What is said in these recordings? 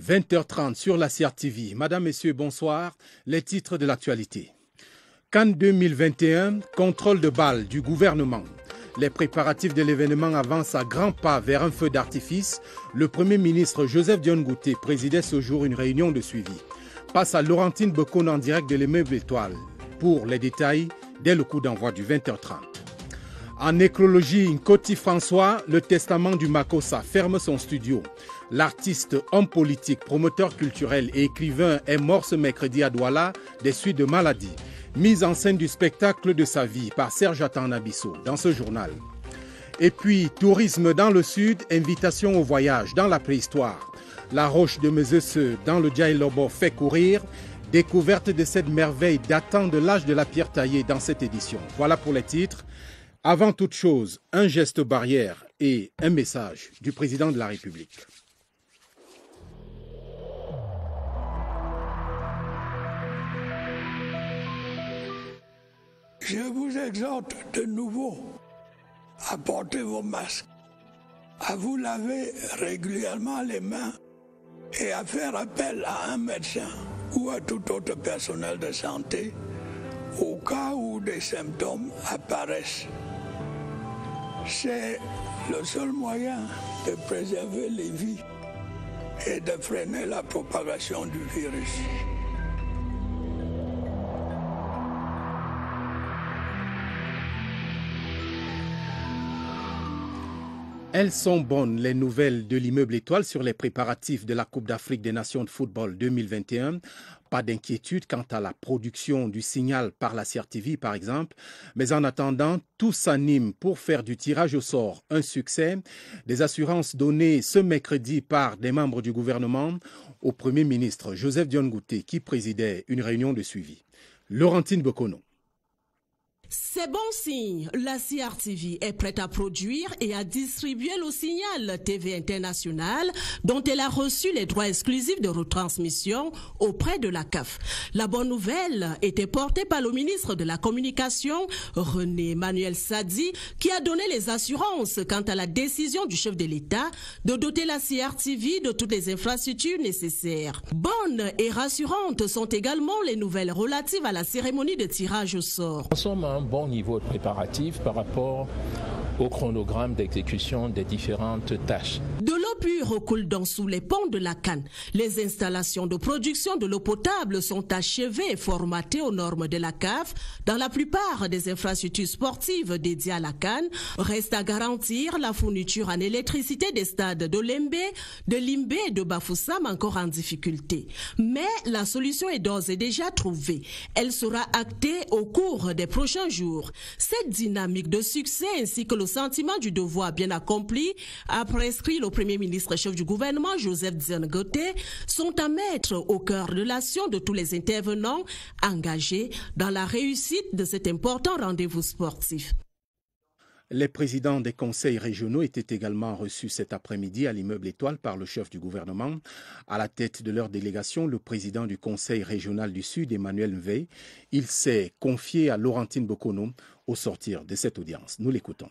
20h30 sur la CRTV. Madame, Messieurs, bonsoir. Les titres de l'actualité. Cannes 2021, contrôle de balles du gouvernement. Les préparatifs de l'événement avancent à grands pas vers un feu d'artifice. Le Premier ministre Joseph Dione Ngouté présidait ce jour une réunion de suivi. Passe à Laurentine Bekono en direct de l'immeuble Étoile. Pour les détails, dès le coup d'envoi du 20h30. En nécrologie, Nkoti François, le testament du Makossa ferme son studio. L'artiste, homme politique, promoteur culturel et écrivain est mort ce mercredi à Douala des suites de maladie. Mise en scène du spectacle de sa vie par Serge Atanabisso dans ce journal. Et puis, tourisme dans le sud, invitation au voyage dans la préhistoire. La roche de Mesese dans le Djaïlobo fait courir. Découverte de cette merveille datant de l'âge de la pierre taillée dans cette édition. Voilà pour les titres. Avant toute chose, un geste barrière et un message du président de la République. Je vous exhorte de nouveau à porter vos masques, à vous laver régulièrement les mains et à faire appel à un médecin ou à tout autre personnel de santé au cas où des symptômes apparaissent. C'est le seul moyen de préserver les vies et de freiner la propagation du virus. Elles sont bonnes, les nouvelles de l'immeuble Étoile sur les préparatifs de la Coupe d'Afrique des Nations de football 2021. Pas d'inquiétude quant à la production du signal par la CRTV, par exemple. Mais en attendant, tout s'anime pour faire du tirage au sort un succès. Des assurances données ce mercredi par des membres du gouvernement au Premier ministre Joseph Dione Ngouté qui présidait une réunion de suivi. Laurentine Bekono. C'est bon signe, la CRTV est prête à produire et à distribuer le signal TV international dont elle a reçu les droits exclusifs de retransmission auprès de la CAF. La bonne nouvelle était portée par le ministre de la Communication, René Emmanuel Sadi, qui a donné les assurances quant à la décision du chef de l'État de doter la CRTV de toutes les infrastructures nécessaires. Bonnes et rassurantes sont également les nouvelles relatives à la cérémonie de tirage au sort. Un bon niveau de préparatif par rapport au chronogramme d'exécution des différentes tâches. De l'eau pure coule sous les ponts de la Cannes. Les installations de production de l'eau potable sont achevées et formatées aux normes de la CAF. Dans la plupart des infrastructures sportives dédiées à la Cannes, reste à garantir la fourniture en électricité des stades de Lembe, de Limbe et de Bafoussam encore en difficulté. Mais la solution est d'ores et déjà trouvée. Elle sera actée au cours des prochains jours. Cette dynamique de succès ainsi que le sentiment du devoir bien accompli a prescrit le Premier ministre chef du gouvernement Joseph Dione Ngouté sont à mettre au cœur de l'action de tous les intervenants engagés dans la réussite de cet important rendez-vous sportif. Les présidents des conseils régionaux étaient également reçus cet après-midi à l'immeuble Étoile par le chef du gouvernement. À la tête de leur délégation, le président du conseil régional du Sud, Emmanuel Mvey, il s'est confié à Laurentine Bekono au sortir de cette audience. Nous l'écoutons.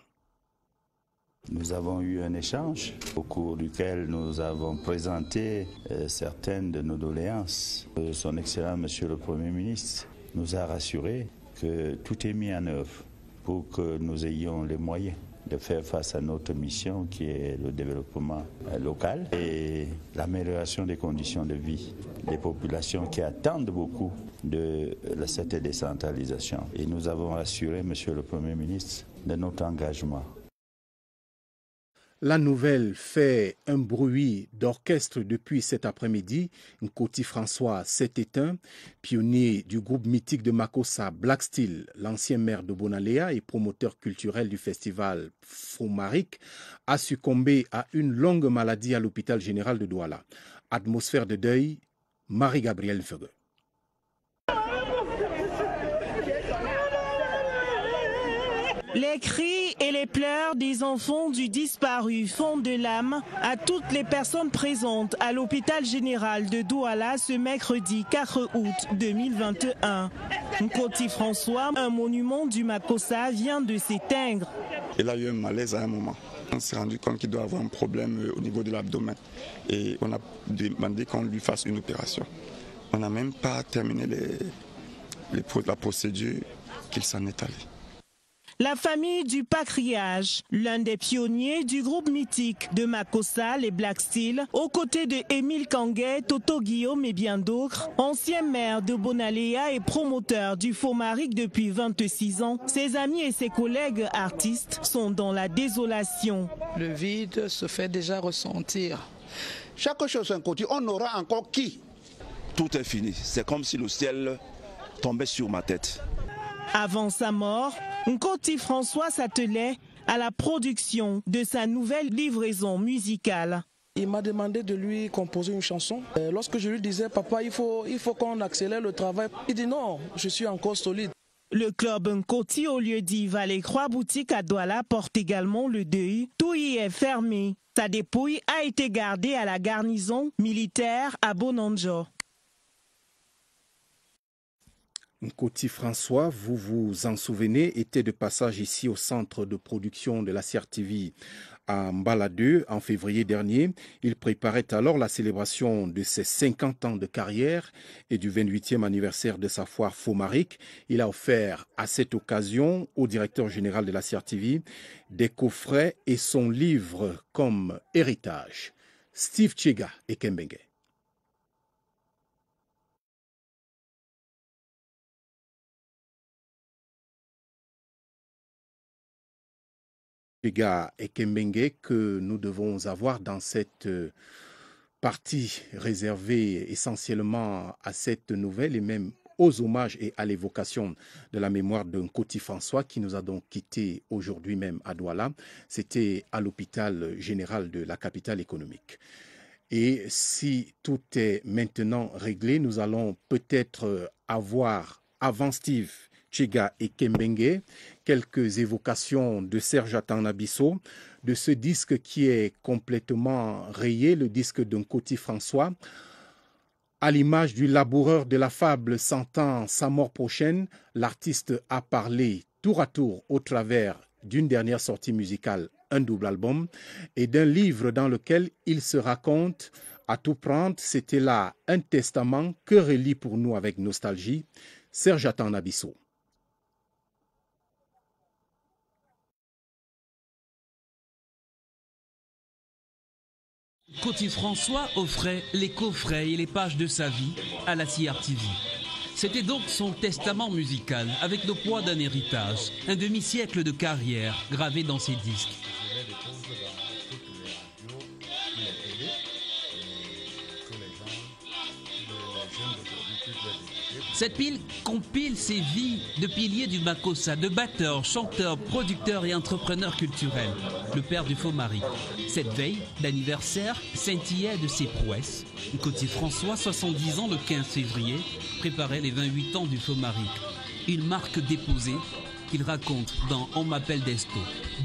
Nous avons eu un échange au cours duquel nous avons présenté certaines de nos doléances. Son Excellence, Monsieur le Premier ministre, nous a rassuré que tout est mis en œuvre pour que nous ayons les moyens de faire face à notre mission qui est le développement local et l'amélioration des conditions de vie des populations qui attendent beaucoup de cette décentralisation. Et nous avons rassuré, Monsieur le Premier ministre, de notre engagement. La nouvelle fait un bruit d'orchestre depuis cet après-midi. Nkoti François s'est éteint, pionnier du groupe mythique de Makossa, Black Steel, l'ancien maire de Bonalea et promoteur culturel du festival Fromarik, a succombé à une longue maladie à l'hôpital général de Douala. Atmosphère de deuil, Marie-Gabrielle Feugue. Les cris et les pleurs des enfants du disparu font de l'âme à toutes les personnes présentes à l'hôpital général de Douala ce mercredi 4 août 2021. Nkoti François, un monument du Makossa, vient de s'éteindre. Il a eu un malaise à un moment. On s'est rendu compte qu'il doit avoir un problème au niveau de l'abdomen et on a demandé qu'on lui fasse une opération. On n'a même pas terminé la procédure qu'il s'en est allé. La famille du Pacriage, l'un des pionniers du groupe mythique de Makossa, les Black Steel, aux côtés de Émile Kangué, Toto Guillaume et bien d'autres, ancien maire de Bonalea et promoteur du Fomaric depuis 26 ans, ses amis et ses collègues artistes sont dans la désolation. Le vide se fait déjà ressentir. Chaque chose un côté, on aura encore qui? Tout est fini, c'est comme si le ciel tombait sur ma tête. Avant sa mort, Nkoti François s'attelait à la production de sa nouvelle livraison musicale. Il m'a demandé de lui composer une chanson. Lorsque je lui disais, papa, il faut qu'on accélère le travail, il dit non, je suis encore solide. Le club Nkoti au lieu-dit Vallée-Croix boutique à Douala porte également le deuil. Tout y est fermé. Sa dépouille a été gardée à la garnison militaire à Bonanjo. Nkoti François, vous vous en souvenez, était de passage ici au centre de production de la CRTV à Mbala 2 en février dernier. Il préparait alors la célébration de ses 50 ans de carrière et du 28e anniversaire de sa foire Fomaric. Il a offert à cette occasion au directeur général de la CRTV des coffrets et son livre comme héritage. Steve Tchega et Kembenge. Tchega et Kembenge que nous devons avoir dans cette partie réservée essentiellement à cette nouvelle et même aux hommages et à l'évocation de la mémoire de Nkoti François qui nous a donc quittés aujourd'hui même à Douala. C'était à l'hôpital général de la capitale économique. Et si tout est maintenant réglé, nous allons peut-être avoir, avant Steve Tchega et Kembenge, quelques évocations de Serge Atanabiso, de ce disque qui est complètement rayé, le disque de Nkoti François. À l'image du laboureur de la fable sentant sa mort prochaine, l'artiste a parlé tour à tour au travers d'une dernière sortie musicale, un double album, et d'un livre dans lequel il se raconte à tout prendre. C'était là un testament que relie pour nous avec nostalgie Serge Atanabiso. Nkoti François offrait les coffrets et les pages de sa vie à la CRTV. C'était donc son testament musical avec le poids d'un héritage, un demi-siècle de carrière gravé dans ses disques. Cette pile compile ses vies de piliers du Makossa, de batteurs, chanteurs, producteurs et entrepreneurs culturels. Le père du Fomaric. Cette veille d'anniversaire scintillait de ses prouesses. Nkoti François, 70 ans le 15 février, préparait les 28 ans du Fomaric. Une marque déposée qu'il raconte dans On m'appelle Desto.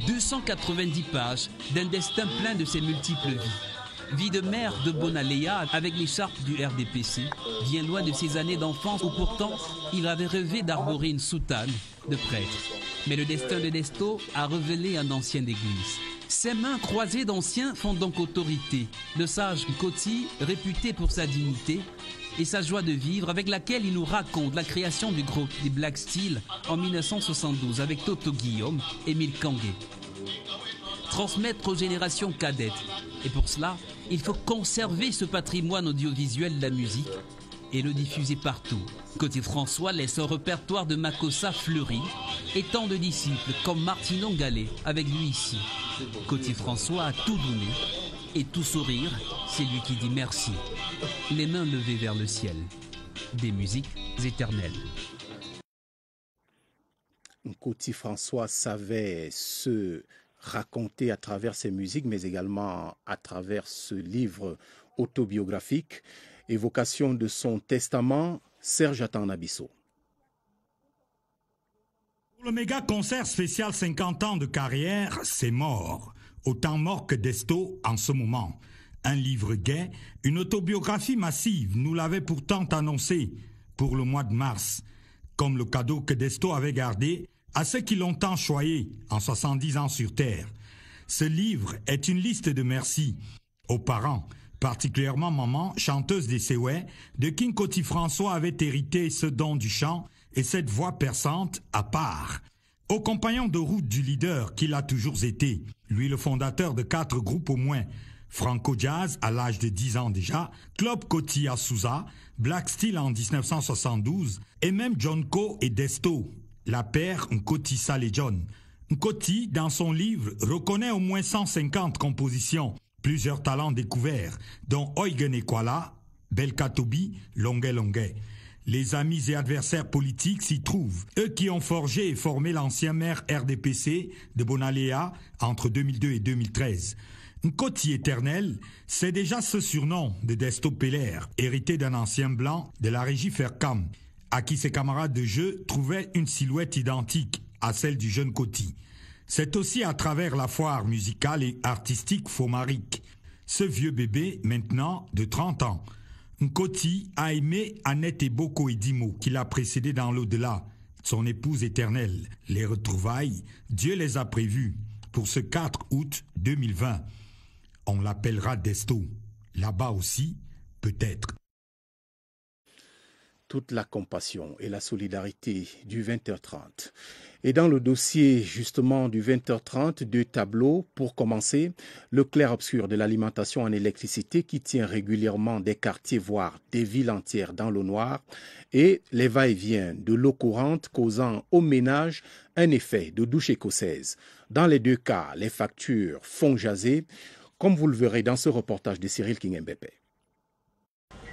290 pages d'un destin plein de ses multiples vies. Vie de maire de Bonalea avec l'écharpe du RDPC, bien loin de ses années d'enfance où pourtant il avait rêvé d'arborer une soutane de prêtre. Mais le destin de Desto a révélé un ancien d'église. Ses mains croisées d'anciens font donc autorité. Le sage Nkoti, réputé pour sa dignité et sa joie de vivre, avec laquelle il nous raconte la création du groupe des Black Steel en 1972 avec Toto Guillaume et Émile Kangué. Transmettre aux générations cadettes. Et pour cela, il faut conserver ce patrimoine audiovisuel de la musique et le diffuser partout. Nkoti François laisse un répertoire de Makossa fleuri et tant de disciples comme Martino Gallet avec lui ici. Nkoti François a tout donné et tout sourire, c'est lui qui dit merci. Les mains levées vers le ciel. Des musiques éternelles. Nkoti François savait se raconter à travers ses musiques, mais également à travers ce livre autobiographique, évocation de son testament, Serge Atanabiso. Pour le méga concert spécial 50 ans de carrière, c'est mort. Autant mort que Desto en ce moment. Un livre gai, une autobiographie massive, nous l'avait pourtant annoncé pour le mois de mars, comme le cadeau que Desto avait gardé à ceux qui l'ont tant choyé en 70 ans sur Terre. Ce livre est une liste de merci aux parents, particulièrement maman, chanteuse des Séouais, de qui Nkoti François avait hérité ce don du chant et cette voix perçante à part. Aux compagnons de route du leader qu'il a toujours été, lui le fondateur de 4 groupes au moins, Franco Jazz à l'âge de 10 ans déjà, Club Koti à Souza, Black Steel en 1972 et même John Co et Desto, la paire Nkoti Sale John. Nkoti, dans son livre, reconnaît au moins 150 compositions, plusieurs talents découverts, dont Eugen Ekwala, Belkatobi, Longue Longue. Les amis et adversaires politiques s'y trouvent, eux qui ont forgé et formé l'ancien maire RDPC de Bonaléa entre 2002 et 2013. Nkoti éternel, c'est déjà ce surnom de Desto Peller, hérité d'un ancien blanc de la régie Fercam, à qui ses camarades de jeu trouvaient une silhouette identique à celle du jeune Koti. C'est aussi à travers la foire musicale et artistique Fomaric. Ce vieux bébé, maintenant de 30 ans, Nkoti a aimé Annette Eboko et Dimo, qui l'a précédé dans l'au-delà, son épouse éternelle. Les retrouvailles, Dieu les a prévues pour ce 4 août 2020. On l'appellera Desto. Là-bas aussi, peut-être. Toute la compassion et la solidarité du 20h30. Et dans le dossier justement du 20h30, 2 tableaux. Pour commencer, le clair-obscur de l'alimentation en électricité qui tient régulièrement des quartiers, voire des villes entières dans l'eau noire, et les va-et-vient de l'eau courante causant aux ménages un effet de douche écossaise. Dans les 2 cas, les factures font jaser, comme vous le verrez dans ce reportage de Cyril Kingembepe.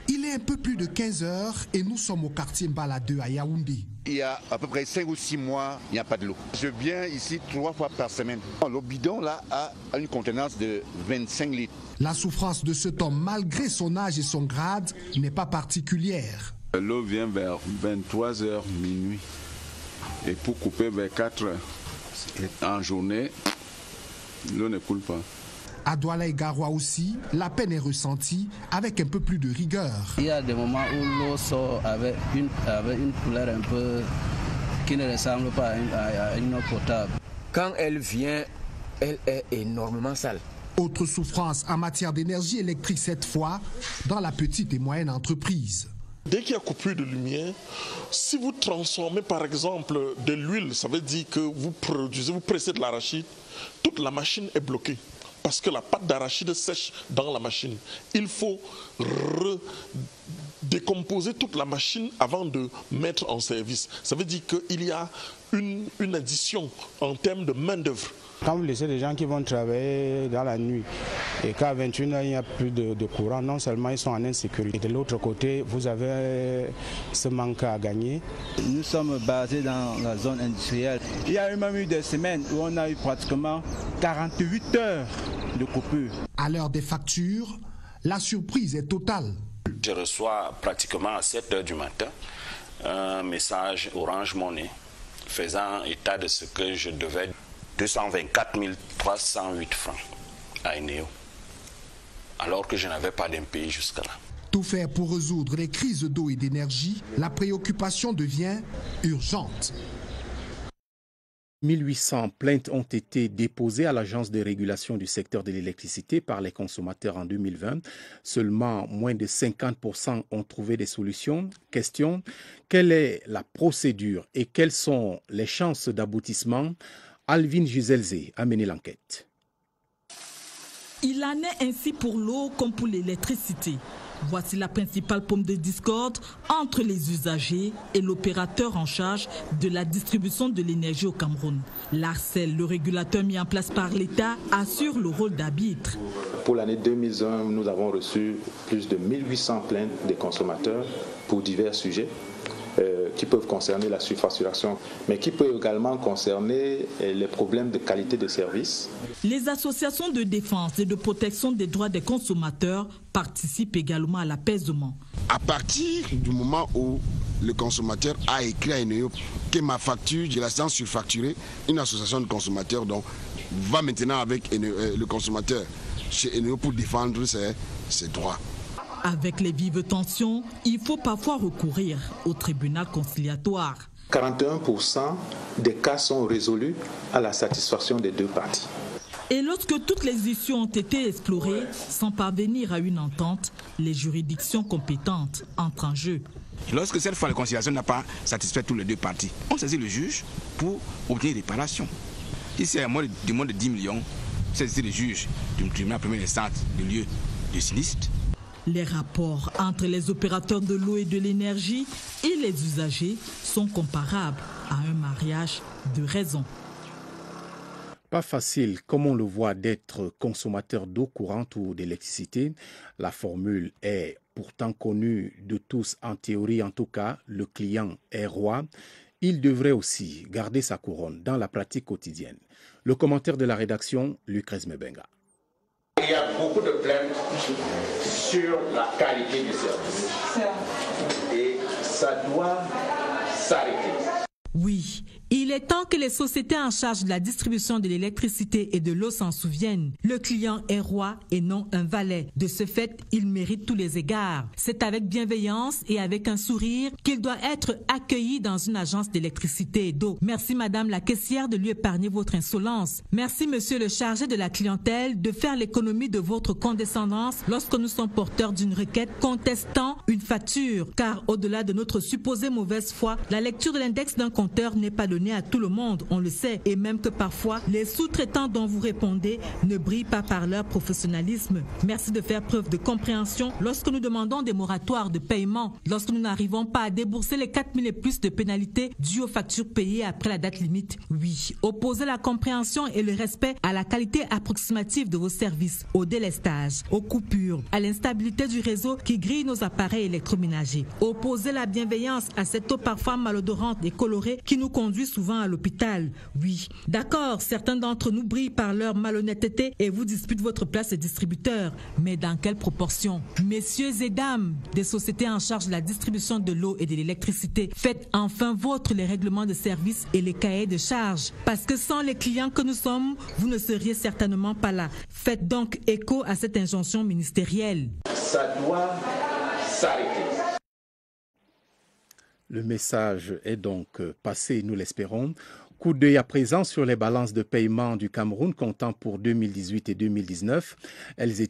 Il est un peu plus de 15 heures et nous sommes au quartier Mbala 2 à Yaoundé. Il y a à peu près 5 ou 6 mois, il n'y a pas de l'eau. Je viens ici 3 fois par semaine. L'eau bidon là a une contenance de 25 litres. La souffrance de cet homme, malgré son âge et son grade, n'est pas particulière. L'eau vient vers 23h minuit et pour couper vers 4h en journée, l'eau ne coule pas. À Douala et Garoua aussi, la peine est ressentie avec un peu plus de rigueur. Il y a des moments où l'eau sort avec une couleur un peu qui ne ressemble pas à une eau potable. Quand elle vient, elle est énormément sale. Autre souffrance en matière d'énergie électrique cette fois dans la petite et moyenne entreprise. Dès qu'il y a coupure de lumière, si vous transformez par exemple de l'huile, ça veut dire que vous pressez de l'arachide, toute la machine est bloquée. Parce que la pâte d'arachide sèche dans la machine. Il faut décomposer toute la machine avant de mettre en service. Ça veut dire qu'il y a une addition en termes de main-d'œuvre. Quand vous laissez des gens qui vont travailler dans la nuit et qu'à 21h il n'y a plus de courant, non seulement ils sont en insécurité. De l'autre côté, vous avez ce manque à gagner. Nous sommes basés dans la zone industrielle. Il y a même eu des semaines où on a eu pratiquement 48 heures de coupure. À l'heure des factures, la surprise est totale. Je reçois pratiquement à 7h du matin un message Orange Money faisant état de ce que je devais 224 308 francs à Eneo, alors que je n'avais pas d'impayé jusqu'à là. Tout faire pour résoudre les crises d'eau et d'énergie, la préoccupation devient urgente. 1800 plaintes ont été déposées à l'Agence de régulation du secteur de l'électricité par les consommateurs en 2020. Seulement moins de 50% ont trouvé des solutions. Question, quelle est la procédure et quelles sont les chances d'aboutissement? Alvin Giselze a mené l'enquête. Il en est ainsi pour l'eau comme pour l'électricité. Voici la principale pomme de discorde entre les usagers et l'opérateur en charge de la distribution de l'énergie au Cameroun. L'ARCEL, le régulateur mis en place par l'État, assure le rôle d'arbitre. Pour l'année 2001, nous avons reçu plus de 1800 plaintes des consommateurs pour divers sujets qui peuvent concerner la surfacturation, mais qui peuvent également concerner les problèmes de qualité de service. Les associations de défense et de protection des droits des consommateurs participent également à l'apaisement. À partir du moment où le consommateur a écrit à Eneo que ma facture, je la sens surfacturée, une association de consommateurs donc, va maintenant avec le consommateur chez Eneo pour défendre ses droits. Avec les vives tensions, il faut parfois recourir au tribunal conciliatoire. 41% des cas sont résolus à la satisfaction des deux parties. Et lorsque toutes les issues ont été explorées, sans parvenir à une entente, les juridictions compétentes entrent en jeu. Lorsque cette fois la conciliation n'a pas satisfait tous les deux parties, on saisit le juge pour obtenir réparation. Si c'est à moins de 10 millions, c'est le juge du tribunal de première instance du lieu du sinistre. Les rapports entre les opérateurs de l'eau et de l'énergie et les usagers sont comparables à un mariage de raison. Pas facile, comme on le voit, d'être consommateur d'eau courante ou d'électricité. La formule est pourtant connue de tous en théorie, en tout cas, le client est roi. Il devrait aussi garder sa couronne dans la pratique quotidienne. Le commentaire de la rédaction, Lucrèce Mebenga. Il y a beaucoup de plaintes sur la qualité du service. Et ça doit s'arrêter. Oui, il est temps que les sociétés en charge de la distribution de l'électricité et de l'eau s'en souviennent. Le client est roi et non un valet. De ce fait, il mérite tous les égards. C'est avec bienveillance et avec un sourire qu'il doit être accueilli dans une agence d'électricité et d'eau. Merci madame la caissière de lui épargner votre insolence. Merci monsieur le chargé de la clientèle de faire l'économie de votre condescendance lorsque nous sommes porteurs d'une requête contestant une facture. Car au-delà de notre supposée mauvaise foi, la lecture de l'index d'un compteur n'est pas donnée à tout le monde, on le sait, et même que parfois, les sous-traitants dont vous répondez ne brillent pas par leur professionnalisme. Merci de faire preuve de compréhension lorsque nous demandons des moratoires de paiement, lorsque nous n'arrivons pas à débourser les 4 000 et plus de pénalités dues aux factures payées après la date limite. Oui, opposez la compréhension et le respect à la qualité approximative de vos services, au délestage, aux coupures, à l'instabilité du réseau qui grille nos appareils électroménagers. Opposez la bienveillance à cette eau parfois malodorante et colorée qui nous conduit souvent à l'hôpital. Oui, d'accord, certains d'entre nous brillent par leur malhonnêteté et vous disputent votre place de distributeur. Mais dans quelle proportion? Messieurs et dames des sociétés en charge de la distribution de l'eau et de l'électricité, faites enfin vôtre les règlements de service et les cahiers de charges. Parce que sans les clients que nous sommes, vous ne seriez certainement pas là. Faites donc écho à cette injonction ministérielle. Ça doit s'arrêter. Le message est donc passé, nous l'espérons. Coup d'œil à présent sur les balances de paiement du Cameroun comptant pour 2018 et 2019. Elles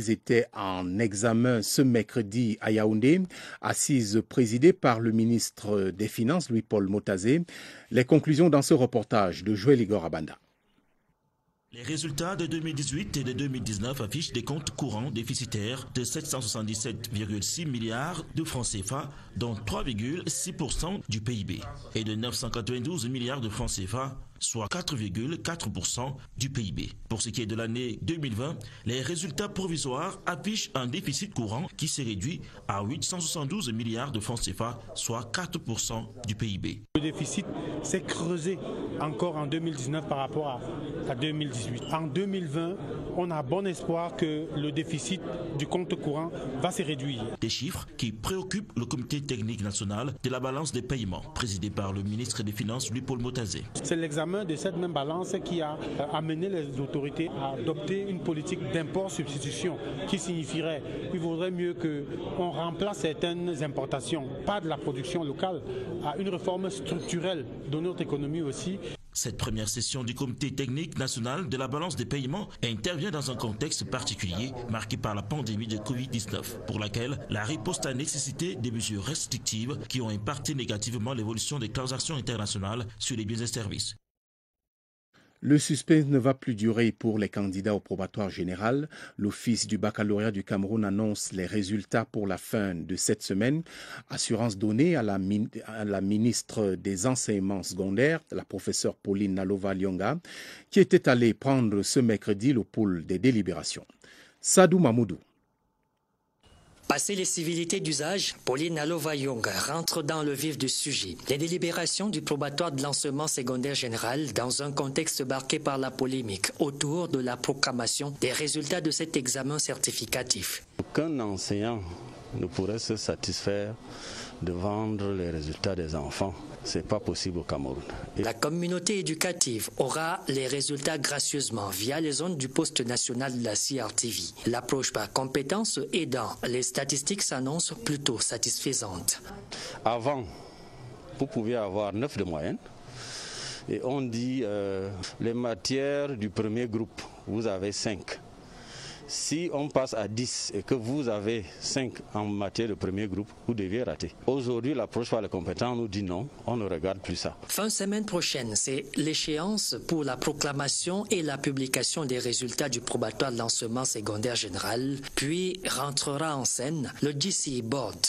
étaient en examen ce mercredi à Yaoundé, assises présidées par le ministre des Finances, Louis-Paul Motazé. Les conclusions dans ce reportage de Joël Igor Abanda. Les résultats de 2018 et de 2019 affichent des comptes courants déficitaires de 777,6 milliards de francs CFA, dont 3,6% du PIB, et de 992 milliards de francs CFA, soit 4,4% du PIB. Pour ce qui est de l'année 2020, les résultats provisoires affichent un déficit courant qui s'est réduit à 872 milliards de francs CFA, soit 4% du PIB. Le déficit s'est creusé encore en 2019 par rapport à 2018. En 2020, on a bon espoir que le déficit du compte courant va se réduire. Des chiffres qui préoccupent le comité technique national de la balance des paiements, présidé par le ministre des Finances, Louis-Paul Motazé. C'est l'examen de cette même balance qui a amené les autorités à adopter une politique d'import-substitution qui signifierait qu'il vaudrait mieux qu'on remplace certaines importations, pas de la production locale, à une réforme structurelle de notre économie aussi. Cette première session du comité technique national de la balance des paiements intervient dans un contexte particulier marqué par la pandémie de Covid-19, pour laquelle la riposte a nécessité des mesures restrictives qui ont impacté négativement l'évolution des transactions internationales sur les biens et services. Le suspense ne va plus durer pour les candidats au probatoire général. L'Office du baccalauréat du Cameroun annonce les résultats pour la fin de cette semaine. Assurance donnée à la ministre des Enseignements secondaires, la professeure Pauline Nalova-Lyonga, qui était allée prendre ce mercredi le pouls des délibérations. Sadou Mamoudou. Passé les civilités d'usage, Pauline Nalova-Lyonga rentre dans le vif du sujet. Les délibérations du probatoire de l'enseignement secondaire général dans un contexte marqué par la polémique autour de la proclamation des résultats de cet examen certificatif. Aucun enseignant ne pourrait se satisfaire de vendre les résultats des enfants. Ce n'est pas possible au Cameroun. La communauté éducative aura les résultats gracieusement via les zones du poste national de la CRTV. L'approche par compétences aidant, les statistiques s'annoncent plutôt satisfaisantes. Avant, vous pouviez avoir 9 de moyenne Et on dit les matières du premier groupe, vous avez 5. Si on passe à 10 et que vous avez 5 en matière de premier groupe, vous deviez rater. Aujourd'hui, l'approche par les compétents nous dit non, on ne regarde plus ça. Fin semaine prochaine, c'est l'échéance pour la proclamation et la publication des résultats du probatoire de l'enseignement secondaire général, puis rentrera en scène le GCE Board.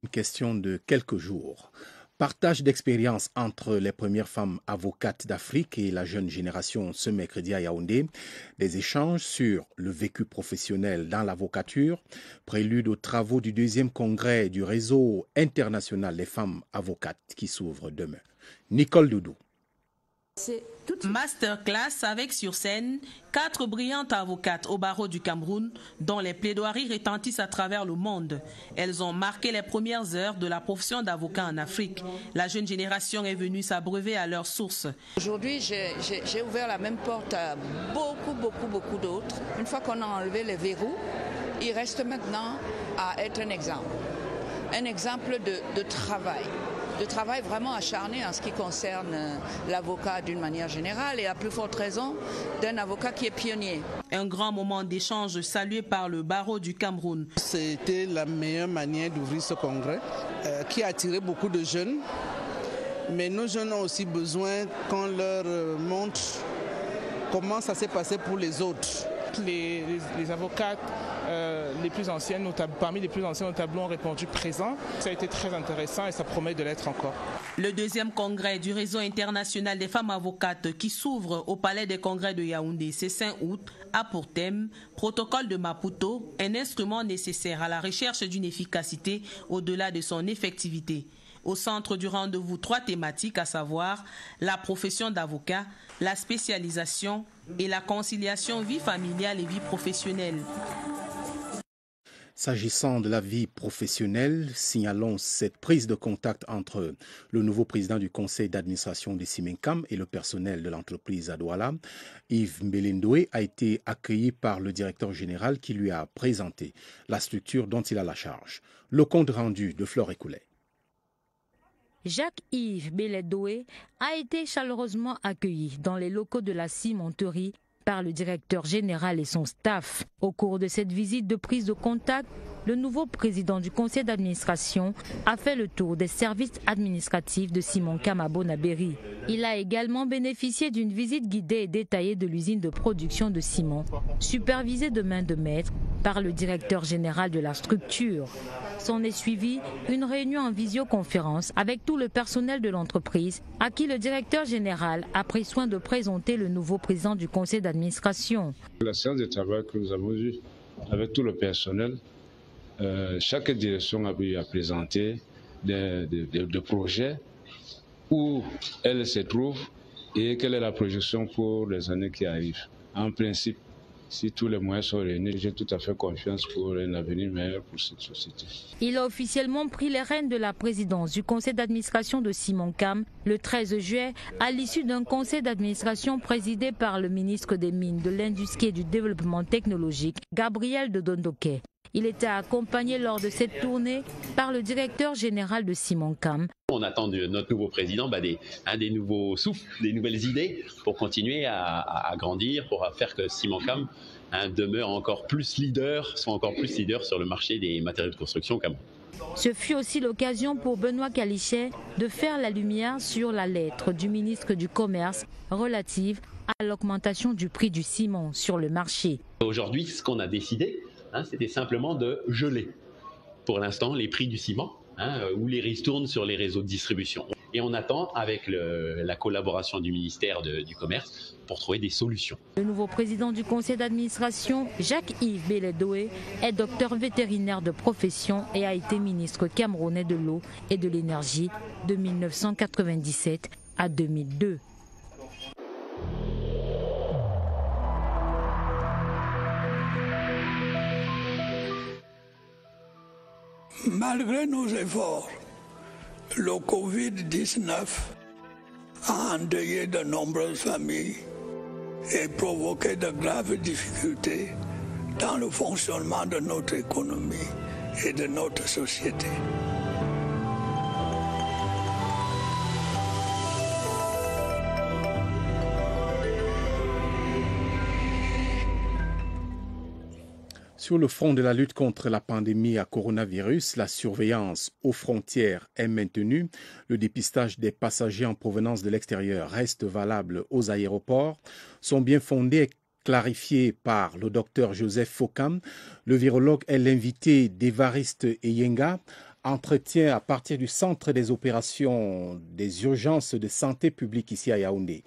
Une question de quelques jours. Partage d'expérience entre les premières femmes avocates d'Afrique et la jeune génération ce mercredi à Yaoundé. Des échanges sur le vécu professionnel dans l'avocature, prélude aux travaux du 2e congrès du réseau international des femmes avocates qui s'ouvre demain. Nicole Doudou. Masterclass avec sur scène 4 brillantes avocates au barreau du Cameroun dont les plaidoiries retentissent à travers le monde. Elles ont marqué les premières heures de la profession d'avocat en Afrique. La jeune génération est venue s'abreuver à leurs sources. Aujourd'hui, j'ai ouvert la même porte à beaucoup d'autres. Une fois qu'on a enlevé les verrous, il reste maintenant à être un exemple. Un exemple de travail vraiment acharné en ce qui concerne l'avocat d'une manière générale et à plus forte raison d'un avocat qui est pionnier. Un grand moment d'échange salué par le barreau du Cameroun. C'était la meilleure manière d'ouvrir ce congrès qui a attiré beaucoup de jeunes. Mais nos jeunes ont aussi besoin qu'on leur montre comment ça s'est passé pour les autres. Les avocates les plus anciennes, parmi les plus anciennes au tableau, ont répondu présent. Ça a été très intéressant et ça promet de l'être encore. Le 2e congrès du réseau international des femmes avocates qui s'ouvre au palais des congrès de Yaoundé ce 5 août a pour thème Protocole de Maputo, un instrument nécessaire à la recherche d'une efficacité au-delà de son effectivité. Au centre du rendez-vous 3 thématiques, à savoir la profession d'avocat, la spécialisation et la conciliation vie familiale et vie professionnelle. S'agissant de la vie professionnelle, signalons cette prise de contact entre le nouveau président du conseil d'administration de Simencam et le personnel de l'entreprise à Douala. Yves Mbelendoué a été accueilli par le directeur général qui lui a présenté la structure dont il a la charge. Le compte rendu de Flore Écoulet. Jacques-Yves Mbelendoué a été chaleureusement accueilli dans les locaux de la cimenterie par le directeur général et son staff. Au cours de cette visite de prise de contact, le nouveau président du conseil d'administration a fait le tour des services administratifs de Simencam à Bonabéry. Il a également bénéficié d'une visite guidée et détaillée de l'usine de production de ciment, supervisée de main de maître par le directeur général de la structure. S'en est suivi une réunion en visioconférence avec tout le personnel de l'entreprise à qui le directeur général a pris soin de présenter le nouveau président du conseil d'administration. La séance de travail que nous avons eue avec tout le personnel, chaque direction a pu présenter des projets où elle se trouve et quelle est la projection pour les années qui arrivent. En principe, si tous les moyens sont réunis, j'ai tout à fait confiance pour un avenir meilleur pour cette société. Il a officiellement pris les rênes de la présidence du conseil d'administration de Simencam le 13 juillet à l'issue d'un conseil d'administration présidé par le ministre des Mines, de l'Industrie et du Développement technologique, Gabriel de Dondoké. Il était accompagné lors de cette tournée par le directeur général de Simencam. On attend de notre nouveau président des nouveaux souffles, des nouvelles idées pour continuer à grandir, pour faire que Simencam demeure encore plus leader, soit encore plus leader sur le marché des matériaux de construction au Cameroun. Ce fut aussi l'occasion pour Benoît Calichet de faire la lumière sur la lettre du ministre du Commerce relative à l'augmentation du prix du ciment sur le marché. Aujourd'hui, ce qu'on a décidé, c'était simplement de geler pour l'instant les prix du ciment, où les ristournes sur les réseaux de distribution. Et on attend avec la collaboration du ministère du Commerce pour trouver des solutions. Le nouveau président du conseil d'administration, Jacques-Yves Mbelendoué, est docteur vétérinaire de profession et a été ministre camerounais de l'eau et de l'énergie de 1997 à 2002. Malgré nos efforts, le Covid-19 a endeuillé de nombreuses familles et provoqué de graves difficultés dans le fonctionnement de notre économie et de notre société. Sur le front de la lutte contre la pandémie à coronavirus, la surveillance aux frontières est maintenue. Le dépistage des passagers en provenance de l'extérieur reste valable aux aéroports. Son bien fondé est clarifié par le docteur Joseph Fokam. Le virologue est l'invité d'Évariste Eyenga. Entretien à partir du centre des opérations des urgences de santé publique ici à Yaoundé.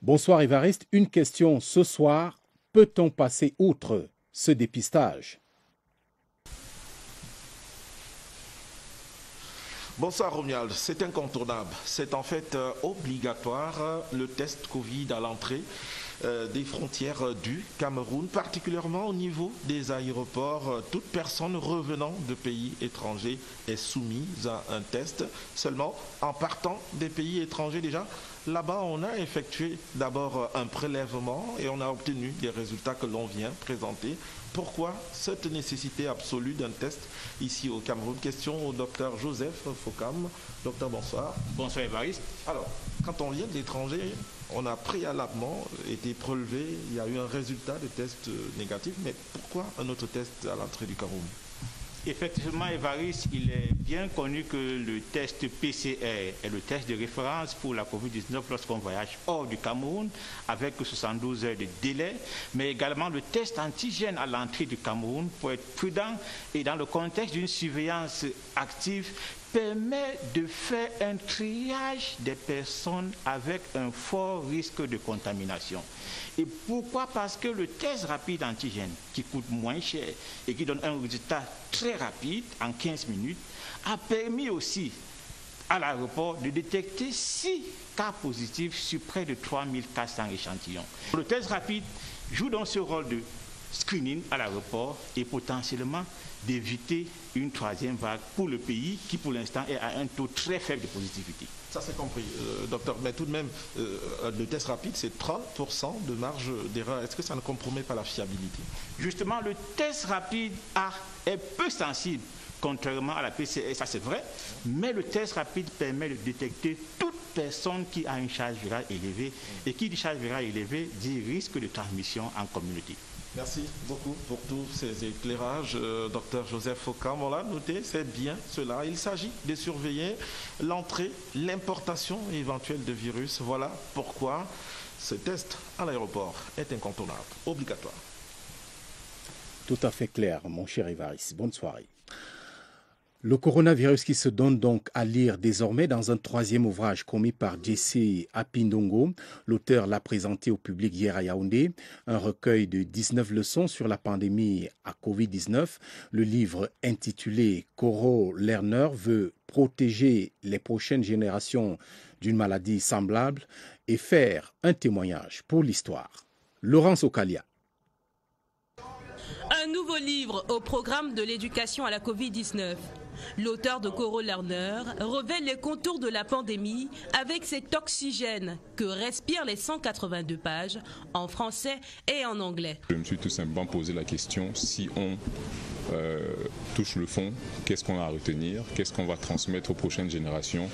Bonsoir Évariste. Une question ce soir. Peut-on passer outre ce dépistage? Bonsoir Romuald, c'est incontournable, c'est en fait obligatoire le test Covid à l'entrée des frontières du Cameroun, particulièrement au niveau des aéroports. Toute personne revenant de pays étrangers est soumise à un test. Seulement, en partant des pays étrangers déjà, là-bas, on a effectué d'abord un prélèvement et on a obtenu des résultats que l'on vient présenter. Pourquoi cette nécessité absolue d'un test ici au Cameroun? Question au docteur Joseph Fokam. Docteur, bonsoir. Bonsoir Évariste. Alors, quand on vient de l'étranger, on a préalablement été prélevé, il y a eu un résultat de test négatif, mais pourquoi un autre test à l'entrée du Cameroun? Effectivement, Évariste, il est bien connu que le test PCR est le test de référence pour la COVID-19 lorsqu'on voyage hors du Cameroun, avec 72 heures de délai, mais également le test antigène à l'entrée du Cameroun pour être prudent et dans le contexte d'une surveillance active permet de faire un triage des personnes avec un fort risque de contamination. Et pourquoi? Parce que le test rapide antigène, qui coûte moins cher et qui donne un résultat très rapide, en 15 minutes, a permis aussi à l'aéroport de détecter 6 cas positifs sur près de 3400 échantillons. Le test rapide joue donc ce rôle de screening à l'aéroport et potentiellement d'éviter une troisième vague pour le pays qui pour l'instant est à un taux très faible de positivité. Ça c'est compris, docteur, mais tout de même, le test rapide c'est 30% de marge d'erreur. Est-ce que ça ne compromet pas la fiabilité? Justement, le test rapide est peu sensible, contrairement à la PCR, ça c'est vrai, mais le test rapide permet de détecter toute personne qui a une charge virale élevée et qui dit charge virale élevée dit risque de transmission en communauté. Merci beaucoup pour tous ces éclairages, docteur Joseph Fokam. On l'a noté, c'est bien cela. Il s'agit de surveiller l'entrée, l'importation éventuelle de virus. Voilà pourquoi ce test à l'aéroport est incontournable, obligatoire. Tout à fait clair, mon cher Évariste. Bonne soirée. Le coronavirus qui se donne donc à lire désormais dans un troisième ouvrage commis par Jesse Apindongo. L'auteur l'a présenté au public hier à Yaoundé, un recueil de 19 leçons sur la pandémie à Covid-19. Le livre intitulé Koro Lerner veut protéger les prochaines générations d'une maladie semblable et faire un témoignage pour l'histoire. Laurence Okalia. Un nouveau livre au programme de l'éducation à la Covid-19. L'auteur de Koro Lerner révèle les contours de la pandémie avec cet oxygène que respirent les 182 pages en français et en anglais. Je me suis tout simplement posé la question, si on touche le fond, qu'est-ce qu'on a à retenir, qu'est-ce qu'on va transmettre aux prochaines générations,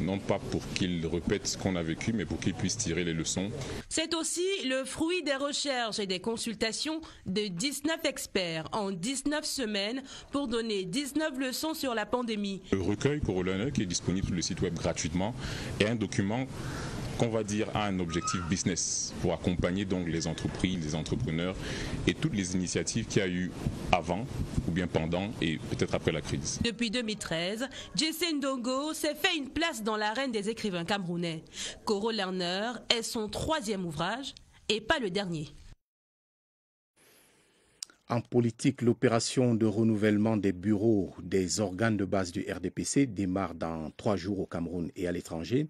non pas pour qu'ils répètent ce qu'on a vécu, mais pour qu'ils puissent tirer les leçons. C'est aussi le fruit des recherches et des consultations de 19 experts en 19 semaines pour donner 19 leçons sur la pandémie. Le recueil Koro Lerner, qui est disponible sur le site web gratuitement, est un document qu'on va dire a un objectif business pour accompagner donc les entreprises, les entrepreneurs et toutes les initiatives qu'il y a eu avant ou bien pendant et peut-être après la crise. Depuis 2013, Jesse Ndongo s'est fait une place dans l'arène des écrivains camerounais. Koro Lerner est son 3e ouvrage et pas le dernier. En politique, l'opération de renouvellement des bureaux des organes de base du RDPC démarre dans 3 jours au Cameroun et à l'étranger.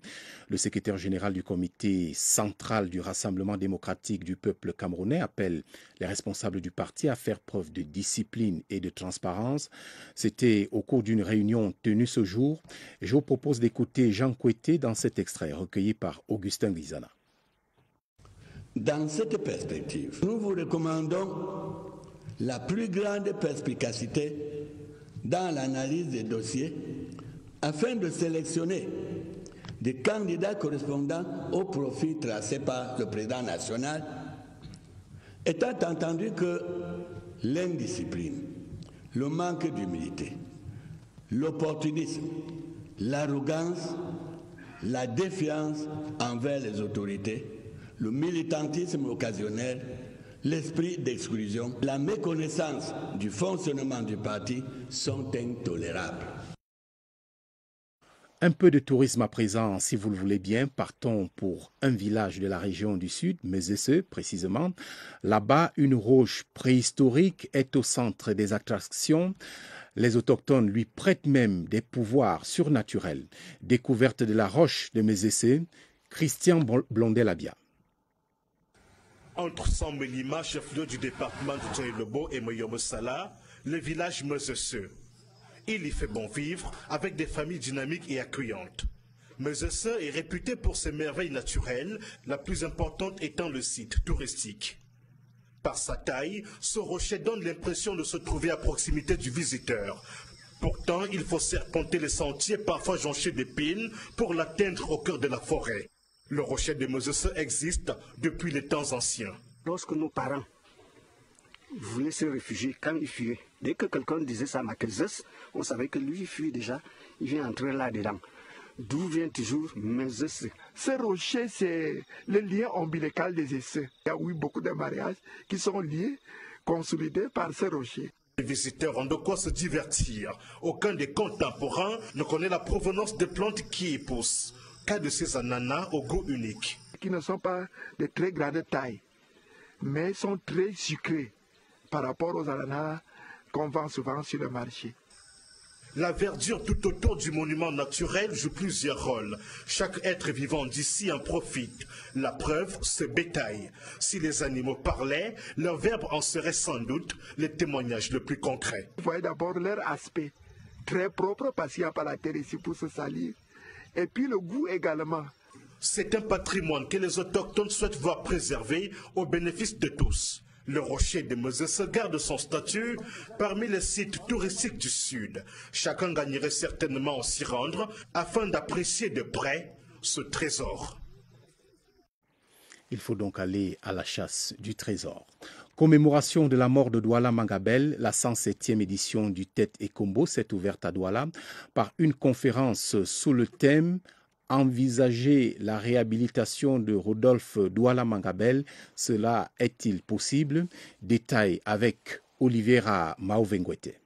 Le secrétaire général du comité central du Rassemblement démocratique du peuple camerounais appelle les responsables du parti à faire preuve de discipline et de transparence. C'était au cours d'une réunion tenue ce jour. Je vous propose d'écouter Jean Koueté dans cet extrait recueilli par Augustin Guizana. Dans cette perspective, nous vous recommandons la plus grande perspicacité dans l'analyse des dossiers afin de sélectionner des candidats correspondant au profil tracé par le président national, étant entendu que l'indiscipline, le manque d'humilité, l'opportunisme, l'arrogance, la défiance envers les autorités, le militantisme occasionnel, l'esprit d'exclusion, la méconnaissance du fonctionnement du parti sont intolérables. Un peu de tourisme à présent, si vous le voulez bien. Partons pour un village de la région du Sud, Mesese précisément. Là-bas, une roche préhistorique est au centre des attractions. Les autochtones lui prêtent même des pouvoirs surnaturels. Découverte de la roche de Mesese, Christian Blondel-Abia. Entre Sammelima, chef-lieu du département de Djaïlobo, et Moyomosala, le village Mesese. Il y fait bon vivre avec des familles dynamiques et accueillantes. Mesese est réputé pour ses merveilles naturelles, la plus importante étant le site touristique. Par sa taille, ce rocher donne l'impression de se trouver à proximité du visiteur. Pourtant, il faut serpenter les sentiers parfois jonchés d'épines pour l'atteindre au cœur de la forêt. Le rocher de Mesese existe depuis les temps anciens. Lorsque nos parents voulaient se réfugier, quand ils fuyaient, dès que quelqu'un disait ça à Mesese, on savait que lui il fuit déjà, il vient entrer là-dedans. D'où vient toujours Mesese. Ce rocher, c'est le lien ombilical des essais. Il y a eu beaucoup de mariages qui sont liés, consolidés par ce rocher. Les visiteurs ont de quoi se divertir. Aucun des contemporains ne connaît la provenance des plantes qui y poussent. Cas de ces ananas au goût unique. Qui ne sont pas de très grande taille, mais sont très sucrés par rapport aux ananas qu'on vend souvent sur le marché. La verdure tout autour du monument naturel joue plusieurs rôles. Chaque être vivant d'ici en profite. La preuve, ce bétail. Si les animaux parlaient, leur verbe en serait sans doute le témoignage le plus concret. Vous voyez d'abord leur aspect, très propre parce qu'il n'y a pas la terre ici pour se salir. Et puis le goût également. C'est un patrimoine que les autochtones souhaitent voir préservé au bénéfice de tous. Le rocher de Mesese garde son statut parmi les sites touristiques du Sud. Chacun gagnerait certainement à s'y rendre afin d'apprécier de près ce trésor. Il faut donc aller à la chasse du trésor. Commémoration de la mort de Douala Mangabel, la 107e édition du Tête et Combo s'est ouverte à Douala par une conférence sous le thème « Envisager la réhabilitation de Rodolphe Douala Mangabel, cela est-il possible ?» Détail avec Olivera Mauvengwete.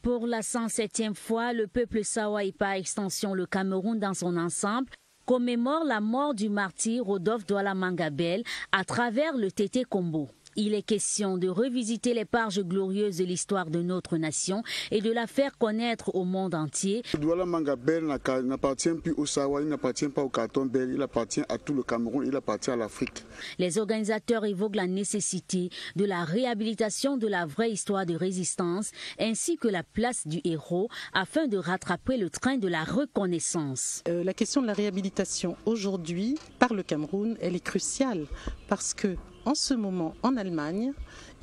Pour la 107e fois, le peuple Sawa et par extension le Cameroun dans son ensemble commémore la mort du martyr Rodolphe Douala Mangabel à travers le Tété Combo. Il est question de revisiter les pages glorieuses de l'histoire de notre nation et de la faire connaître au monde entier. Douala Mangabel n'appartient plus au Sawa, il n'appartient pas au Canton Bel, il appartient à tout le Cameroun, il appartient à l'Afrique. Les organisateurs évoquent la nécessité de la réhabilitation de la vraie histoire de résistance ainsi que la place du héros afin de rattraper le train de la reconnaissance. La question de la réhabilitation aujourd'hui par le Cameroun, elle est cruciale parce que en ce moment, en Allemagne,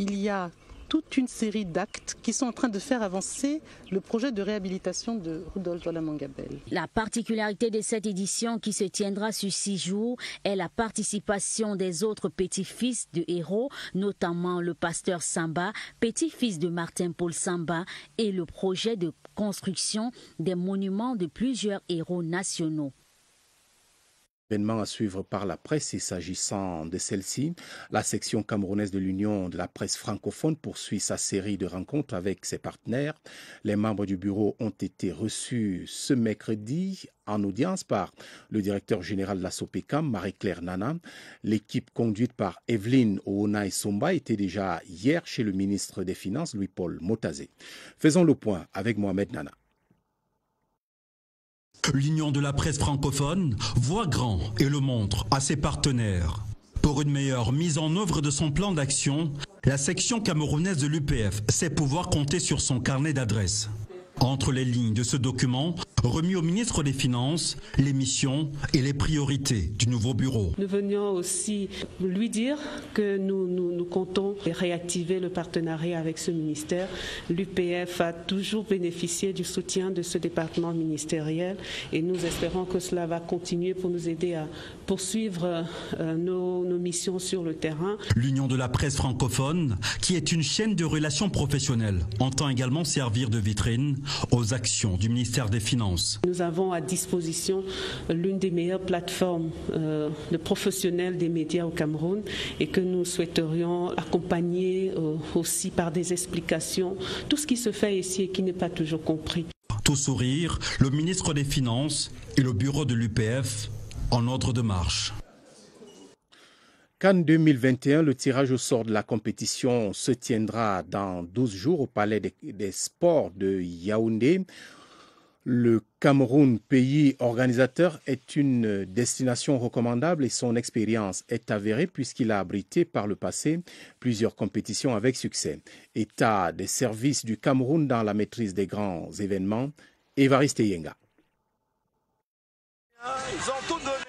il y a toute une série d'actes qui sont en train de faire avancer le projet de réhabilitation de Rodolphe Douala Mangabel. La particularité de cette édition qui se tiendra sur 6 jours est la participation des autres petits-fils de héros, notamment le pasteur Samba, petit-fils de Martin-Paul Samba, et le projet de construction des monuments de plusieurs héros nationaux. Événement à suivre par la presse et s'agissant de celle-ci, la section camerounaise de l'Union de la presse francophone poursuit sa série de rencontres avec ses partenaires. Les membres du bureau ont été reçus ce mercredi en audience par le directeur général de la SOPECAM, Marie-Claire Nana. L'équipe conduite par Evelyne Oona Somba était déjà hier chez le ministre des Finances, Louis-Paul Motazé. Faisons le point avec Mohamed Nana. L'Union de la presse francophone voit grand et le montre à ses partenaires. Pour une meilleure mise en œuvre de son plan d'action, la section camerounaise de l'UPF sait pouvoir compter sur son carnet d'adresses. Entre les lignes de ce document, remis au ministre des Finances les missions et les priorités du nouveau bureau. Nous venions aussi lui dire que nous comptons réactiver le partenariat avec ce ministère. L'UPF a toujours bénéficié du soutien de ce département ministériel et nous espérons que cela va continuer pour nous aider à poursuivre nos missions sur le terrain. L'Union de la presse francophone, qui est une chaîne de relations professionnelles, entend également servir de vitrine aux actions du ministère des Finances. Nous avons à disposition l'une des meilleures plateformes de professionnels des médias au Cameroun et que nous souhaiterions accompagner aussi par des explications tout ce qui se fait ici et qui n'est pas toujours compris. Tout sourire, le ministre des Finances et le bureau de l'UPF en ordre de marche. Cannes 2021, le tirage au sort de la compétition se tiendra dans 12 jours au Palais des Sports de Yaoundé. Le Cameroun, pays organisateur, est une destination recommandable et son expérience est avérée puisqu'il a abrité par le passé plusieurs compétitions avec succès. État des services du Cameroun dans la maîtrise des grands événements, Évariste Yenga.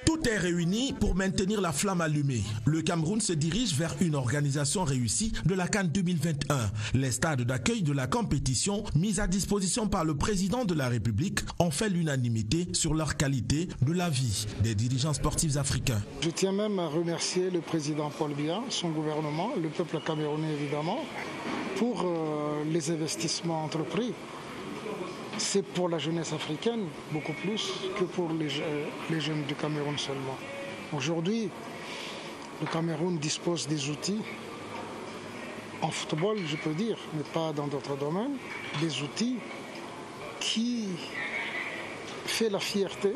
Tout est réuni pour maintenir la flamme allumée. Le Cameroun se dirige vers une organisation réussie de la CAN 2021. Les stades d'accueil de la compétition mis à disposition par le président de la République ont fait l'unanimité sur leur qualité de la vie des dirigeants sportifs africains. Je tiens même à remercier le président Paul Biya, son gouvernement, le peuple camerounais évidemment, pour les investissements entrepris. C'est pour la jeunesse africaine beaucoup plus que pour les jeunes du Cameroun seulement. Aujourd'hui, le Cameroun dispose des outils, en football je peux dire, mais pas dans d'autres domaines, des outils qui fait la fierté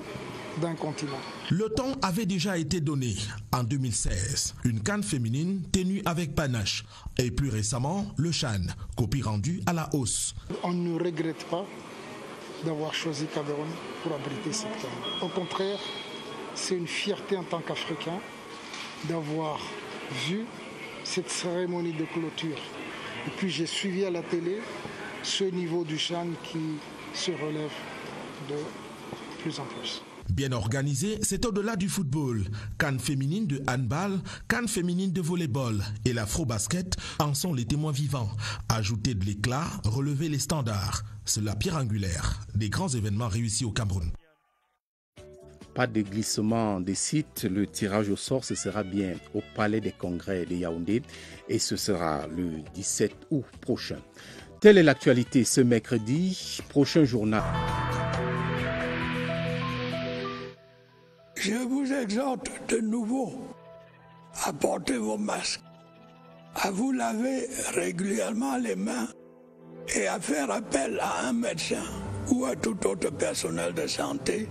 d'un continent. Le temps avait déjà été donné en 2016, une CAN féminine tenue avec panache et plus récemment le CHAN, copie rendue à la hausse. On ne regrette pas d'avoir choisi Cameroun pour abriter cette CAN. Au contraire, c'est une fierté en tant qu'Africain d'avoir vu cette cérémonie de clôture. Et puis j'ai suivi à la télé ce niveau du CHAN qui se relève de plus en plus. Bien organisé, c'est au-delà du football. CAN féminine de handball, CAN féminine de volleyball et l'afro-basket en sont les témoins vivants. Ajouter de l'éclat, relever les standards. C'est la pierre angulaire des grands événements réussis au Cameroun. Pas de glissement des sites, le tirage au sort, ce sera bien au Palais des Congrès de Yaoundé et ce sera le 17 août prochain. Telle est l'actualité ce mercredi. Prochain journal. Je vous exhorte de nouveau à porter vos masques, à vous laver régulièrement les mains et à faire appel à un médecin ou à tout autre personnel de santé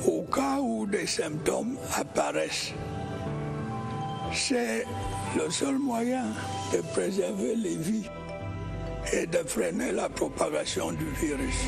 au cas où des symptômes apparaissent. C'est le seul moyen de préserver les vies et de freiner la propagation du virus.